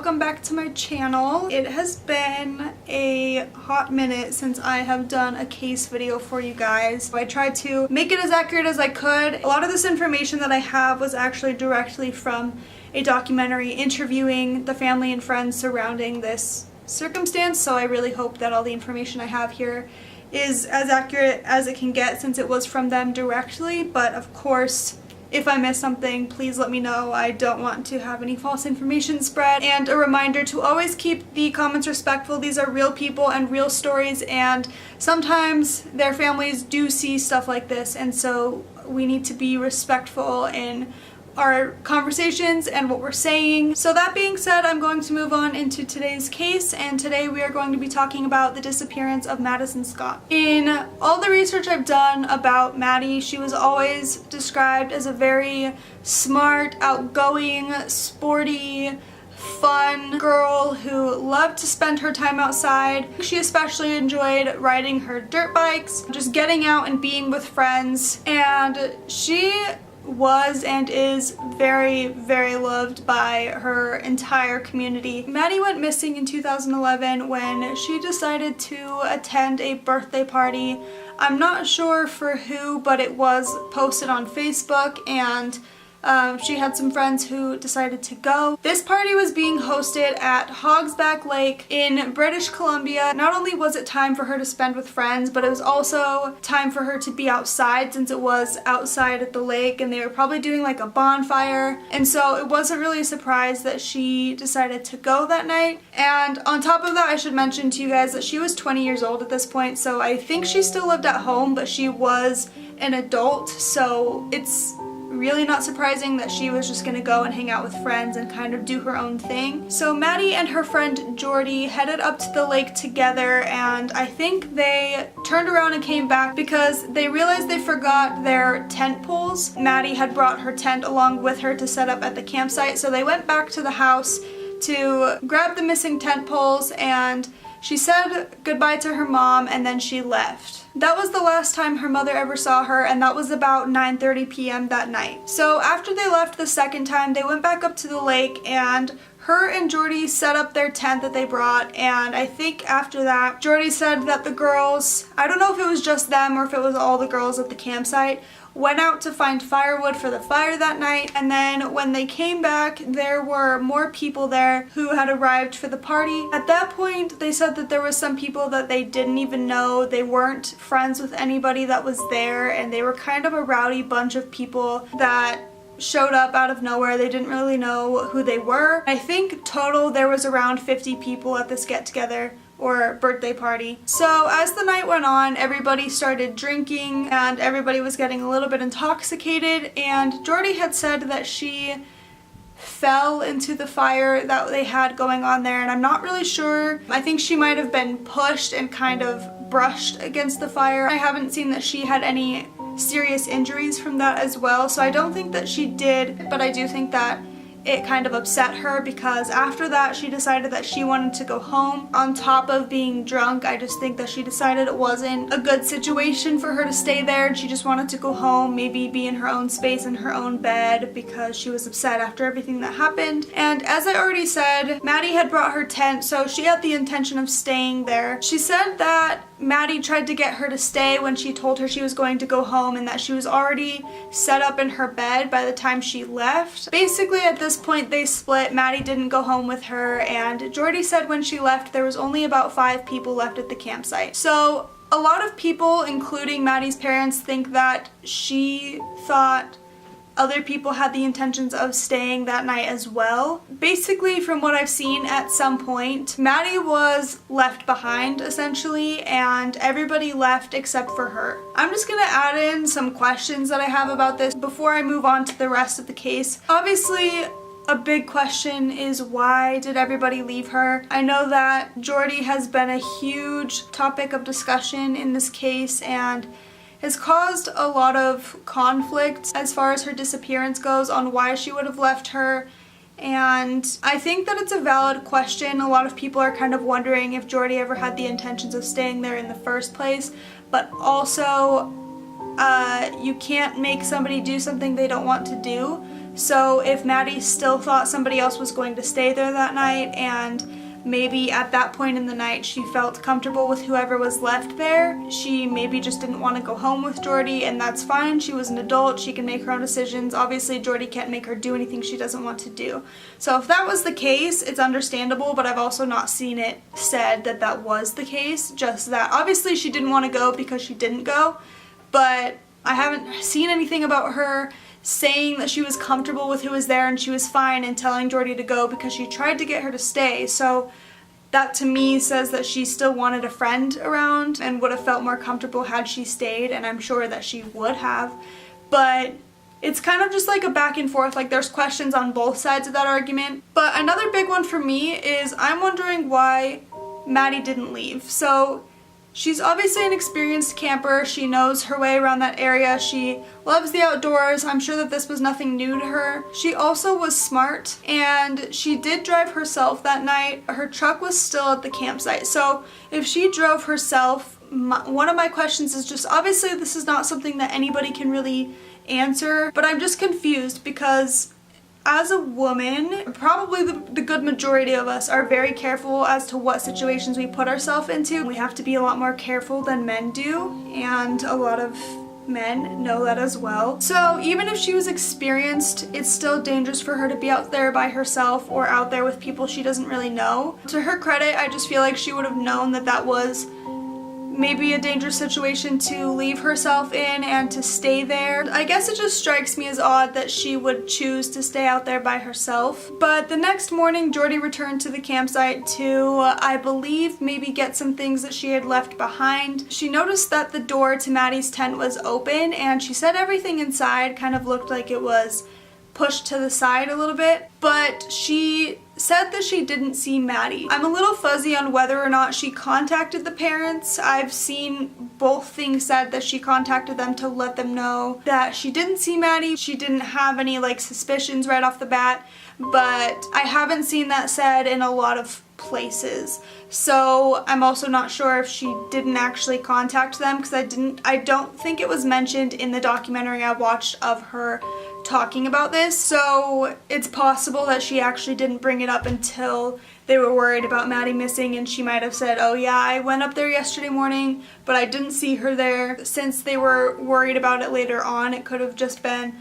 welcome back to my channel. It has been a hot minute since I have done a case video for you guys. I tried to make it as accurate as I could. A lot of this information that I have was actually directly from a documentary interviewing the family and friends surrounding this circumstance, so I really hope that all the information I have here is as accurate as it can get since it was from them directly. But of course, if I miss something, please let me know. I don't want to have any false information spread. And a reminder to always keep the comments respectful. These are real people and real stories, and sometimes their families do see stuff like this, and so we need to be respectful in our conversations and what we're saying. So that being said, I'm going to move on into today's case, and today we are going to be talking about the disappearance of Madison Scott. In all the research I've done about Maddie, she was always described as a very smart, outgoing, sporty, fun girl who loved to spend her time outside. She especially enjoyed riding her dirt bikes, just getting out and being with friends, and she was and is very, very loved by her entire community. Maddie went missing in 2011 when she decided to attend a birthday party. I'm not sure for who, but it was posted on Facebook, and she had some friends who decided to go. This party was being hosted at Hogsback Lake in British Columbia. Not only was it time for her to spend with friends, but it was also time for her to be outside, since it was outside at the lake and they were probably doing like a bonfire. And so it wasn't really a surprise that she decided to go that night. And on top of that, I should mention to you guys that she was 20 years old at this point, so I think she still lived at home, but she was an adult, so it's really not surprising that she was just gonna go and hang out with friends and kind of do her own thing. So Maddie and her friend Jordy headed up to the lake together, and I think they turned around and came back because they realized they forgot their tent poles. Maddie had brought her tent along with her to set up at the campsite, so they went back to the house to grab the missing tent poles, and she said goodbye to her mom and then she left. That was the last time her mother ever saw her, and that was about 9:30 p.m. that night. So after they left the second time, they went back up to the lake, and her and Jordy set up their tent that they brought, and I think after that, Jordy said that the girls, I don't know if it was just them or if it was all the girls at the campsite, went out to find firewood for the fire that night, and then when they came back, there were more people there who had arrived for the party. At that point, they said that there was some people that they didn't even know. They weren't friends with anybody that was there, and they were kind of a rowdy bunch of people that showed up out of nowhere. They didn't really know who they were. I think total there was around 50 people at this get-together or birthday party. So as the night went on, everybody started drinking and everybody was getting a little bit intoxicated, and Jordy had said that she fell into the fire that they had going on there, and I'm not really sure. I think she might have been pushed and kind of brushed against the fire. I haven't seen that she had any serious injuries from that as well, so I don't think that she did, but I do think that it kind of upset her because after that she decided that she wanted to go home. On top of being drunk, I just think that she decided it wasn't a good situation for her to stay there, and she just wanted to go home, maybe be in her own space in her own bed, because she was upset after everything that happened. And as I already said, Maddie had brought her tent, so she had the intention of staying there. She said that Maddie tried to get her to stay when she told her she was going to go home, and that she was already set up in her bed by the time she left. Basically at this point they split. Maddie didn't go home with her, and Jordy said when she left there was only about 5 people left at the campsite. So a lot of people, including Maddie's parents, think that she thought other people had the intentions of staying that night as well. Basically, from what I've seen, at some point, Maddie was left behind, essentially, and everybody left except for her. I'm just gonna add in some questions that I have about this before I move on to the rest of the case. Obviously, a big question is, why did everybody leave her? I know that Jordy has been a huge topic of discussion in this case and has caused a lot of conflict as far as her disappearance goes on why she would have left her, and I think that it's a valid question. A lot of people are kind of wondering if Jordy ever had the intentions of staying there in the first place, but also you can't make somebody do something they don't want to do. So if Maddie still thought somebody else was going to stay there that night, and maybe at that point in the night she felt comfortable with whoever was left there, she maybe just didn't want to go home with Jordy, and that's fine. She was an adult, she can make her own decisions. Obviously Jordy can't make her do anything she doesn't want to do. So if that was the case, it's understandable, but I've also not seen it said that that was the case, just that obviously she didn't want to go because she didn't go, but I haven't seen anything about her saying that she was comfortable with who was there and she was fine, and telling Jordy to go because she tried to get her to stay. So that to me says that she still wanted a friend around and would have felt more comfortable had she stayed, and I'm sure that she would have. But it's kind of just like a back and forth, like there's questions on both sides of that argument. But another big one for me is I'm wondering why Maddie didn't leave. So she's obviously an experienced camper. She knows her way around that area. She loves the outdoors. I'm sure that this was nothing new to her. She also was smart, and she did drive herself that night. Her truck was still at the campsite. So if she drove herself, one of my questions is just, obviously this is not something that anybody can really answer, but I'm just confused because as a woman, probably the good majority of us are very careful as to what situations we put ourselves into. We have to be a lot more careful than men do, and a lot of men know that as well. So even if she was experienced, it's still dangerous for her to be out there by herself or out there with people she doesn't really know. To her credit, I just feel like she would have known that that was maybe a dangerous situation to leave herself in and to stay there. I guess it just strikes me as odd that she would choose to stay out there by herself. But the next morning, Jordy returned to the campsite to, I believe, maybe get some things that she had left behind. She noticed that the door to Maddie's tent was open, and she said everything inside kind of looked like it was pushed to the side a little bit, but she said that she didn't see Maddie. I'm a little fuzzy on whether or not she contacted the parents. I've seen both things said, that she contacted them to let them know that she didn't see Maddie. She didn't have any like suspicions right off the bat, but I haven't seen that said in a lot of places. So I'm also not sure if she didn't actually contact them, because I don't think it was mentioned in the documentary I watched of her talking about this. So it's possible that she actually didn't bring it up until they were worried about Maddie missing, and she might have said, oh yeah, I went up there yesterday morning, but I didn't see her there. Since they were worried about it later on, it could have just been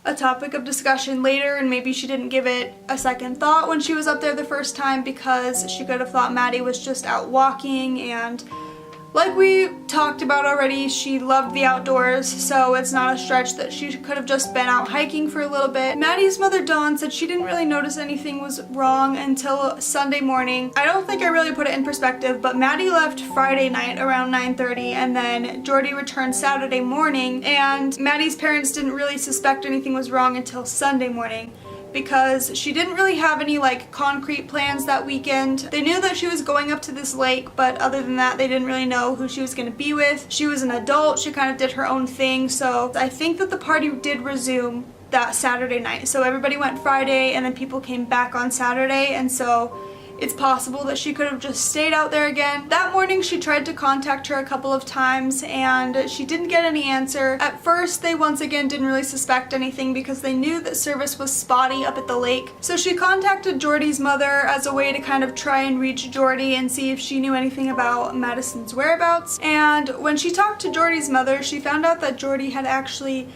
a topic of discussion later, and maybe she didn't give it a second thought when she was up there the first time, because she could have thought Maddie was just out walking, and like we talked about already, she loved the outdoors, so it's not a stretch that she could have just been out hiking for a little bit. Maddie's mother, Dawn, said she didn't really notice anything was wrong until Sunday morning. I don't think I really put it in perspective, but Maddie left Friday night around 9:30, and then Jordy returned Saturday morning, and Maddie's parents didn't really suspect anything was wrong until Sunday morning, because she didn't really have any like concrete plans that weekend. They knew that she was going up to this lake, but other than that, they didn't really know who she was going to be with. She was an adult, she kind of did her own thing, so I think that the party did resume that Saturday night. So everybody went Friday, and then people came back on Saturday, and so it's possible that she could have just stayed out there again. That morning she tried to contact her a couple of times, and she didn't get any answer. At first they once again didn't really suspect anything because they knew that service was spotty up at the lake. So she contacted Jordy's mother as a way to kind of try and reach Jordy and see if she knew anything about Madison's whereabouts. And when she talked to Jordy's mother, she found out that Jordy had actually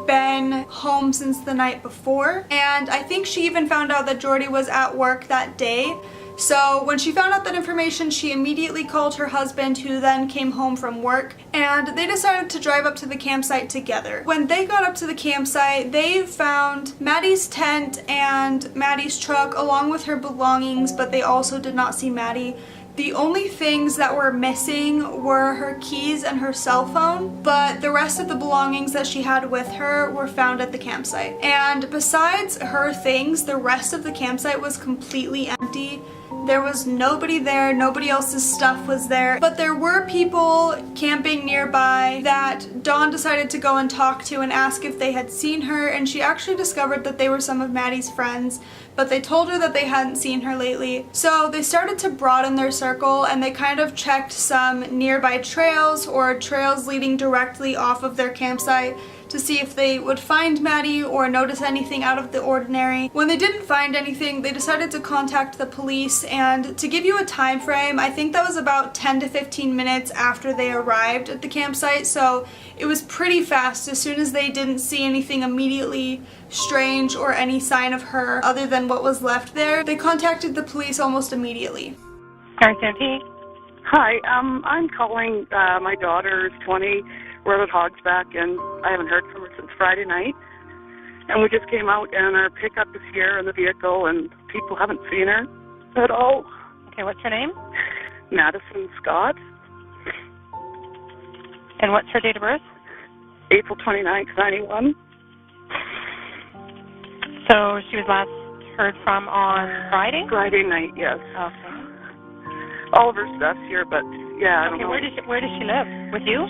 been home since the night before, and I think she even found out that Jordy was at work that day. So when she found out that information, she immediately called her husband, who then came home from work, and they decided to drive up to the campsite together. When they got up to the campsite, they found Maddie's tent and Maddie's truck along with her belongings, but they also did not see Maddie. The only things that were missing were her keys and her cell phone, but the rest of the belongings that she had with her were found at the campsite. And besides her things, the rest of the campsite was completely empty. There was nobody there, nobody else's stuff was there, but there were people camping nearby that Dawn decided to go and talk to and ask if they had seen her, and she actually discovered that they were some of Maddie's friends, but they told her that they hadn't seen her lately. So they started to broaden their circle, and they kind of checked some nearby trails or trails leading directly off of their campsite to see if they would find Maddie or notice anything out of the ordinary. When they didn't find anything, they decided to contact the police, and to give you a time frame, I think that was about 10 to 15 minutes after they arrived at the campsite, so it was pretty fast. As soon as they didn't see anything immediately strange or any sign of her other than what was left there, they contacted the police almost immediately. RCMP. Hi, I'm calling. My daughter's 20. We're at Hogsback, and I haven't heard from her since Friday night. And we just came out, and our pickup is here in the vehicle, and people haven't seen her at all. Okay, what's her name? Madison Scott. And what's her date of birth? April 29th, 91. So she was last heard from on Friday? Friday night, yes. Okay. All of her stuff's here, but yeah, I don't know. Where does she live? With you?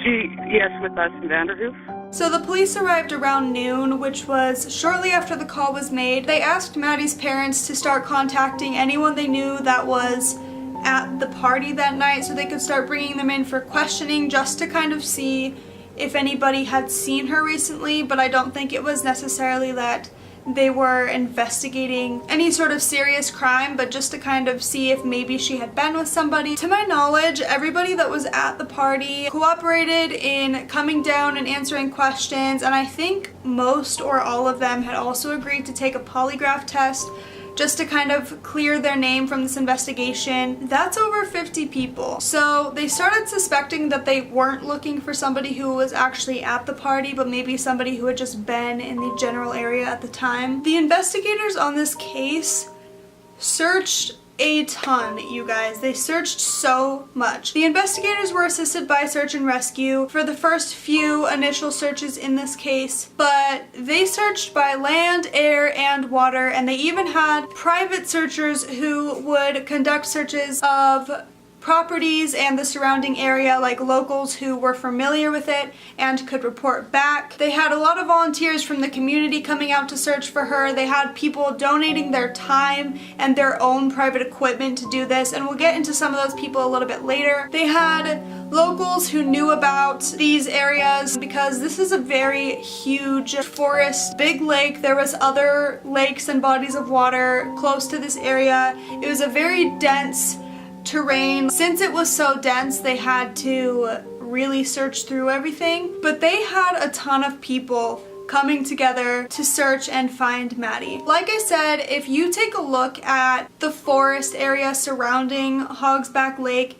Yes, with us in Vanderhoof. So the police arrived around noon, which was shortly after the call was made. They asked Maddie's parents to start contacting anyone they knew that was at the party that night so they could start bringing them in for questioning, just to kind of see if anybody had seen her recently, but I don't think it was necessarily that they were investigating any sort of serious crime, but just to kind of see if maybe she had been with somebody. To my knowledge, everybody that was at the party cooperated in coming down and answering questions, and I think most or all of them had also agreed to take a polygraph test just to kind of clear their name from this investigation. That's over 50 people. So they started suspecting that they weren't looking for somebody who was actually at the party, but maybe somebody who had just been in the general area at the time. The investigators on this case searched a ton, you guys. They searched so much. The investigators were assisted by search and rescue for the first few initial searches in this case, but they searched by land, air, and water, and they even had private searchers who would conduct searches of properties and the surrounding area, like locals who were familiar with it and could report back. They had a lot of volunteers from the community coming out to search for her. They had people donating their time and their own private equipment to do this, and we'll get into some of those people a little bit later. They had locals who knew about these areas because this is a very huge forest, big lake. There was other lakes and bodies of water close to this area. It was a very dense terrain. Since it was so dense, they had to really search through everything, but they had a ton of people coming together to search and find Maddie. Like I said, if you take a look at the forest area surrounding Hogsback Lake,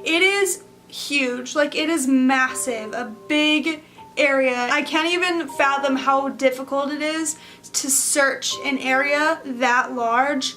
it is huge. Like, it is massive, a big area. I can't even fathom how difficult it is to search an area that large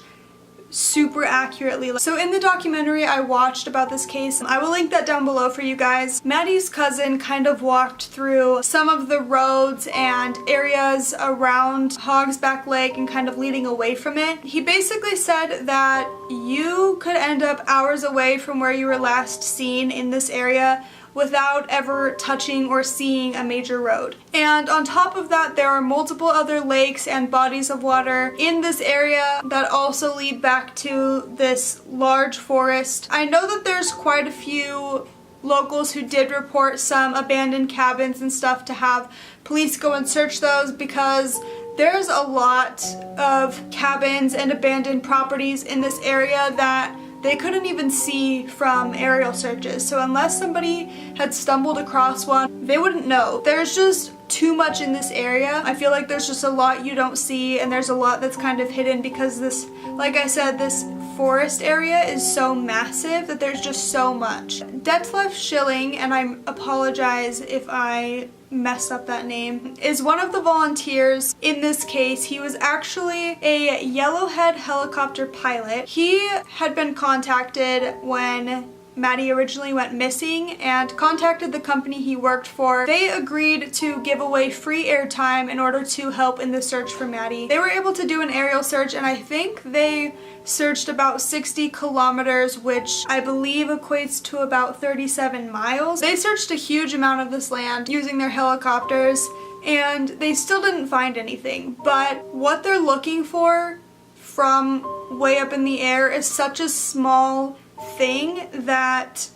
super accurately. So in the documentary I watched about this case, I will link that down below for you guys. Maddie's cousin kind of walked through some of the roads and areas around Hogsback Lake and kind of leading away from it. He basically said that you could end up hours away from where you were last seen in this area without ever touching or seeing a major road. And on top of that, there are multiple other lakes and bodies of water in this area that also lead back to this large forest. I know that there's quite a few locals who did report some abandoned cabins and stuff to have police go and search those, because there's a lot of cabins and abandoned properties in this area that they couldn't even see from aerial searches. So unless somebody had stumbled across one, they wouldn't know. There's just too much in this area. I feel like there's just a lot you don't see, and there's a lot that's kind of hidden because this, like I said, this forest area is so massive that there's just so much. Detlef Schilling, and I apologize if I messed up that name, is one of the volunteers in this case. He was actually a Yellowhead helicopter pilot. He had been contacted when Maddie originally went missing and contacted the company he worked for. They agreed to give away free airtime in order to help in the search for Maddie. They were able to do an aerial search, and I think they searched about 60 kilometers, which I believe equates to about 37 miles. They searched a huge amount of this land using their helicopters, and they still didn't find anything. But what they're looking for from way up in the air is such a small thing that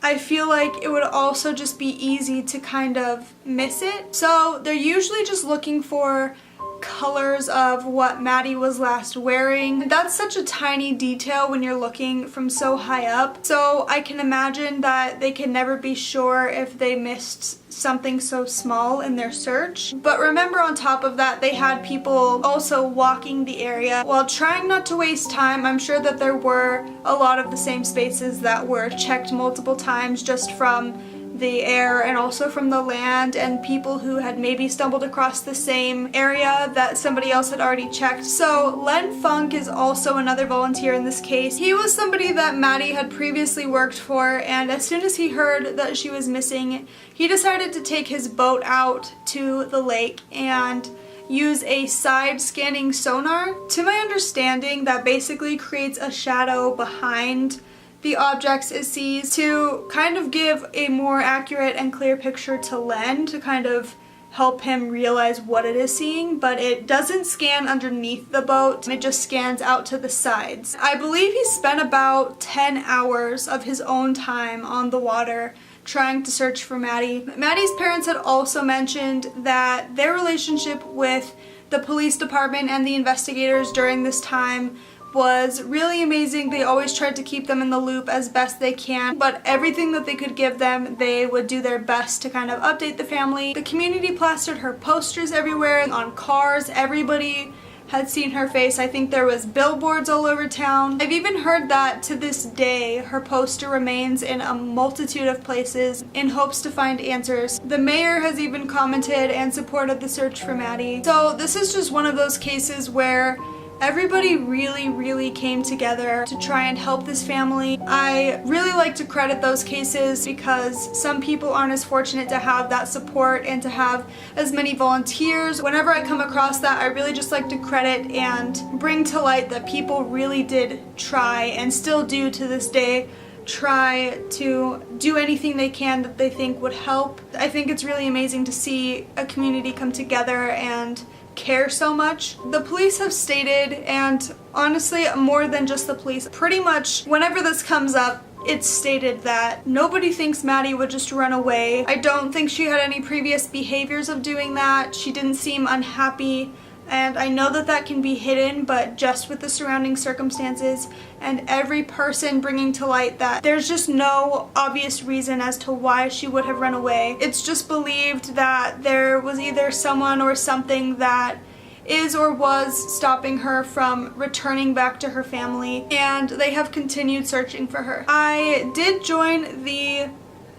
I feel like it would also just be easy to kind of miss it. So they're usually just looking for colors of what Maddie was last wearing. That's such a tiny detail when you're looking from so high up. So I can imagine that they can never be sure if they missed something so small in their search. But remember, on top of that, they had people also walking the area while trying not to waste time. I'm sure that there were a lot of the same spaces that were checked multiple times just from the air and also from the land, and people who had maybe stumbled across the same area that somebody else had already checked. So Len Funk is also another volunteer in this case. He was somebody that Maddie had previously worked for, and as soon as he heard that she was missing, he decided to take his boat out to the lake and use a side scanning sonar. To my understanding, that basically creates a shadow behind the objects it sees to kind of give a more accurate and clear picture to Len, to kind of help him realize what it is seeing, but it doesn't scan underneath the boat, it just scans out to the sides. I believe he spent about 10 hours of his own time on the water trying to search for Maddie. Maddie's parents had also mentioned that their relationship with the police department and the investigators during this time was really amazing. They always tried to keep them in the loop as best they can, but everything that they could give them, they would do their best to kind of update the family. The community plastered her posters everywhere, on cars. Everybody had seen her face. I think there was billboards all over town. I've even heard that to this day her poster remains in a multitude of places in hopes to find answers. The mayor has even commented and supported the search for Maddie. So this is just one of those cases where everybody really came together to try and help this family. I really like to credit those cases because some people aren't as fortunate to have that support and to have as many volunteers. Whenever I come across that, I really just like to credit and bring to light that people really did try, and still do to this day, try to do anything they can that they think would help. I think it's really amazing to see a community come together and care so much. The police have stated, and honestly more than just the police, pretty much whenever this comes up, it's stated that nobody thinks Maddie would just run away. I don't think she had any previous behaviors of doing that. She didn't seem unhappy, and I know that that can be hidden, but just with the surrounding circumstances and every person bringing to light that there's just no obvious reason as to why she would have run away. It's just believed that there was either someone or something that is or was stopping her from returning back to her family, and they have continued searching for her. I did join the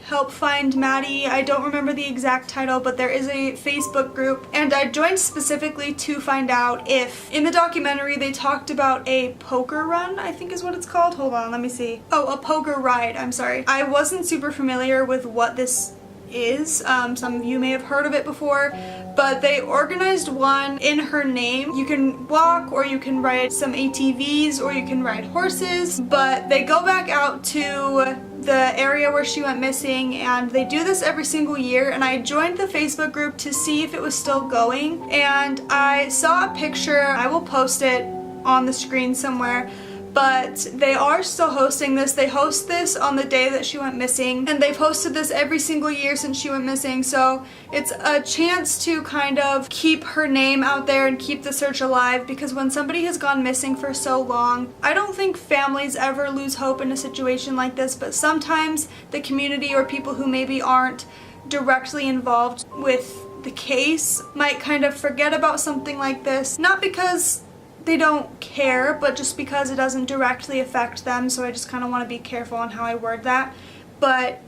Help Find Maddie, I don't remember the exact title, but there is a Facebook group, and I joined specifically to find out if, in the documentary they talked about a poker run, I think is what it's called. Hold on, let me see. Oh, a poker ride, I'm sorry. I wasn't super familiar with what this is. Some of you may have heard of it before, but they organized one in her name. You can walk, or you can ride some ATVs, or you can ride horses, but they go back out to the area where she went missing, and they do this every single year. And I joined the Facebook group to see if it was still going, and I saw a picture. I will post it on the screen somewhere, but they are still hosting this. They host this on the day that she went missing, and they've hosted this every single year since she went missing. So it's a chance to kind of keep her name out there and keep the search alive, because when somebody has gone missing for so long, I don't think families ever lose hope in a situation like this, but sometimes the community or people who maybe aren't directly involved with the case might kind of forget about something like this, not because they don't care, but just because it doesn't directly affect them. So I just kind of want to be careful on how I word that, but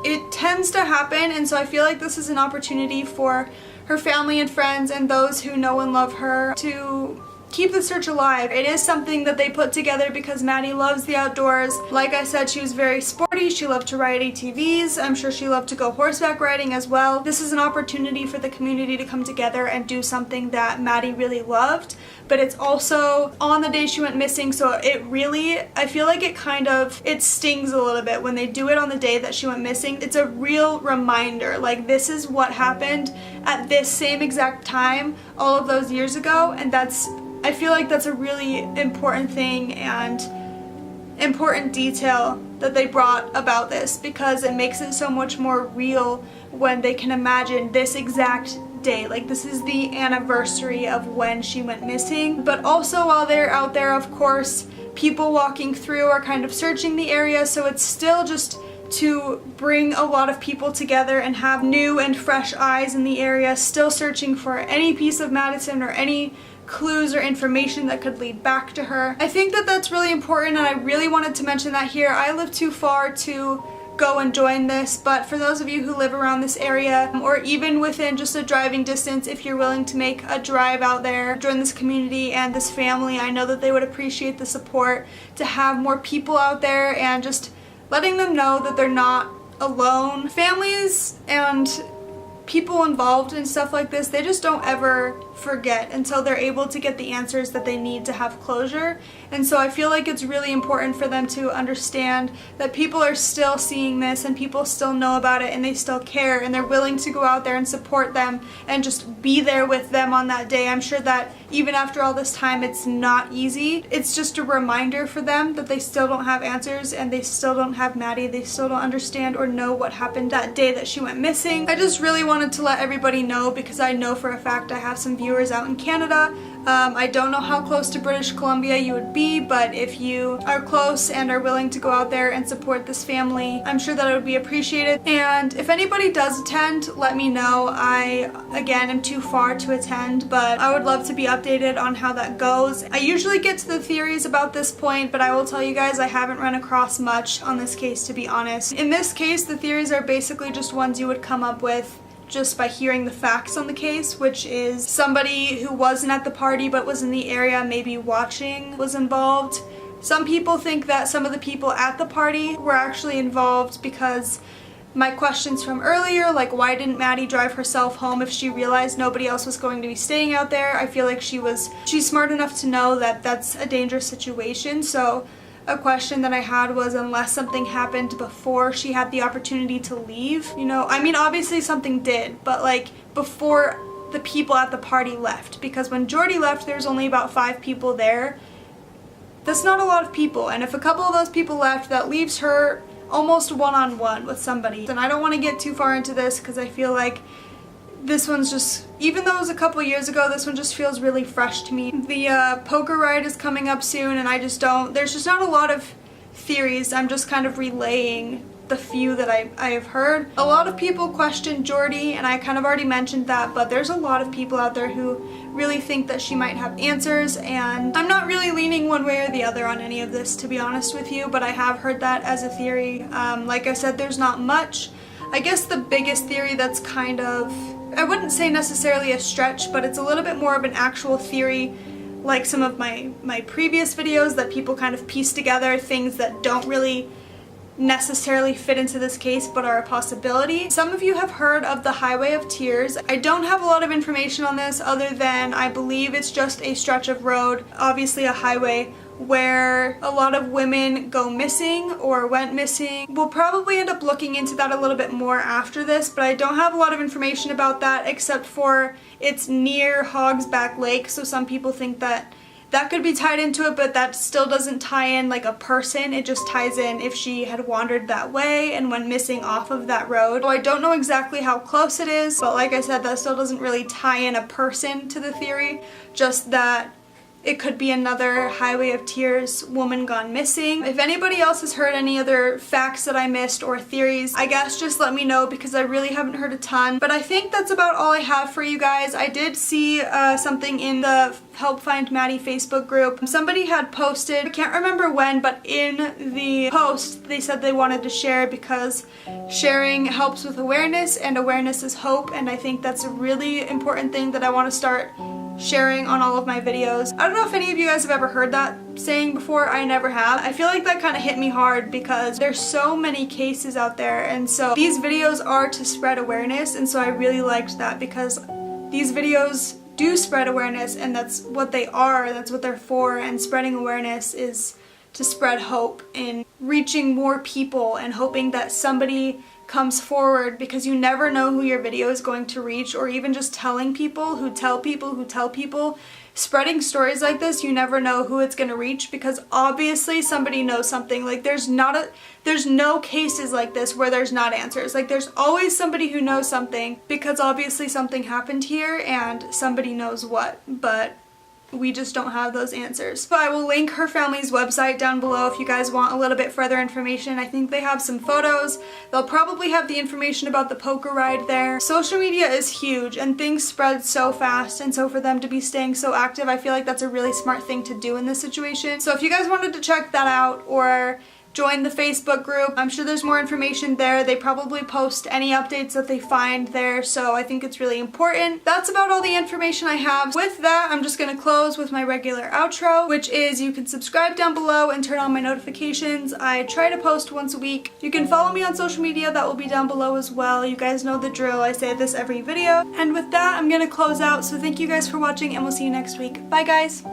it tends to happen, and so I feel like this is an opportunity for her family and friends and those who know and love her to keep the search alive. It is something that they put together because Maddie loves the outdoors. Like I said, she was very sporty. She loved to ride ATVs. I'm sure she loved to go horseback riding as well. This is an opportunity for the community to come together and do something that Maddie really loved, but it's also on the day she went missing, so it really, I feel like it stings a little bit when they do it on the day that she went missing. It's a real reminder, like, this is what happened at this same exact time all of those years ago, and I feel like that's a really important thing and important detail that they brought about this, because it makes it so much more real when they can imagine this exact day. Like, this is the anniversary of when she went missing. But also, while they're out there, of course, people walking through are kind of searching the area, so it's still just to bring a lot of people together and have new and fresh eyes in the area, still searching for any piece of Madison or any clues or information that could lead back to her. I think that that's really important, and I really wanted to mention that here. I live too far to go and join this, but for those of you who live around this area, or even within just a driving distance, if you're willing to make a drive out there, join this community and this family, I know that they would appreciate the support to have more people out there and just letting them know that they're not alone. Families and people involved in stuff like this, they just don't ever forget until they're able to get the answers that they need to have closure. And so I feel like it's really important for them to understand that people are still seeing this and people still know about it and they still care and they're willing to go out there and support them and just be there with them on that day. I'm sure that even after all this time, it's not easy. It's just a reminder for them that they still don't have answers and they still don't have Maddie. They still don't understand or know what happened that day that she went missing. I just really wanted to let everybody know, because I know for a fact I have some viewers out in Canada. I don't know how close to British Columbia you would be, but if you are close and are willing to go out there and support this family, I'm sure that it would be appreciated. And if anybody does attend, let me know. I, again, am too far to attend, but I would love to be updated on how that goes. I usually get to the theories about this point, but I will tell you guys I haven't run across much on this case, to be honest. In this case, the theories are basically just ones you would come up with just by hearing the facts on the case, which is somebody who wasn't at the party but was in the area, maybe watching, was involved. Some people think that some of the people at the party were actually involved, because my questions from earlier, like why didn't Maddie drive herself home if she realized nobody else was going to be staying out there, I feel like she's smart enough to know that that's a dangerous situation. So a question that I had was, unless something happened before she had the opportunity to leave, you know, I mean, obviously something did, but like before the people at the party left, because when Jordy left, there's only about 5 people there. That's not a lot of people, and if a couple of those people left, that leaves her almost one-on-one with somebody. And I don't want to get too far into this, because I feel like this one's just, even though it was a couple years ago, this one just feels really fresh to me. The poker ride is coming up soon, and there's just not a lot of theories. I'm just kind of relaying the few that I have heard. A lot of people question Jordy, and I kind of already mentioned that, but there's a lot of people out there who really think that she might have answers, and I'm not really leaning one way or the other on any of this, to be honest with you, but I have heard that as a theory. Like I said, there's not much. I guess the biggest theory that's kind of, I wouldn't say necessarily a stretch, but it's a little bit more of an actual theory, like some of my previous videos that people kind of piece together, things that don't really necessarily fit into this case but are a possibility. Some of you have heard of the Highway of Tears. I don't have a lot of information on this other than I believe it's just a stretch of road, obviously a highway, where a lot of women go missing or went missing. We'll probably end up looking into that a little bit more after this, but I don't have a lot of information about that except for it's near Hogsback Lake, so some people think that that could be tied into it, but that still doesn't tie in like a person. It just ties in if she had wandered that way and went missing off of that road. So I don't know exactly how close it is, but like I said, that still doesn't really tie in a person to the theory, just that it could be another Highway of Tears woman gone missing. If anybody else has heard any other facts that I missed or theories, I guess just let me know, because I really haven't heard a ton. But I think that's about all I have for you guys. I did see something in the Help Find Maddie Facebook group. Somebody had posted, I can't remember when, but in the post they said they wanted to share because sharing helps with awareness and awareness is hope, and I think that's a really important thing that I want to start sharing on all of my videos. I don't know if any of you guys have ever heard that saying before. I never have. I feel like that kind of hit me hard because there's so many cases out there, and so these videos are to spread awareness, and so I really liked that because these videos do spread awareness, and that's what they are, that's what they're for, and spreading awareness is to spread hope in reaching more people and hoping that somebody comes forward, because you never know who your video is going to reach, or even just telling people who tell people who tell people spreading stories like this, you never know who it's gonna reach, because obviously somebody knows something. Like there's no cases like this where there's not answers. Like there's always somebody who knows something, because obviously something happened here and somebody knows what, but we just don't have those answers. So I will link her family's website down below if you guys want a little bit further information. I think they have some photos. They'll probably have the information about the poker ride there. Social media is huge and things spread so fast, and so for them to be staying so active, I feel like that's a really smart thing to do in this situation. So if you guys wanted to check that out or join the Facebook group, I'm sure there's more information there. They probably post any updates that they find there, so I think it's really important. That's about all the information I have. With that, I'm just gonna close with my regular outro, which is you can subscribe down below and turn on my notifications. I try to post once a week. You can follow me on social media, that will be down below as well. You guys know the drill, I say this every video. And with that, I'm gonna close out, so thank you guys for watching and we'll see you next week. Bye guys!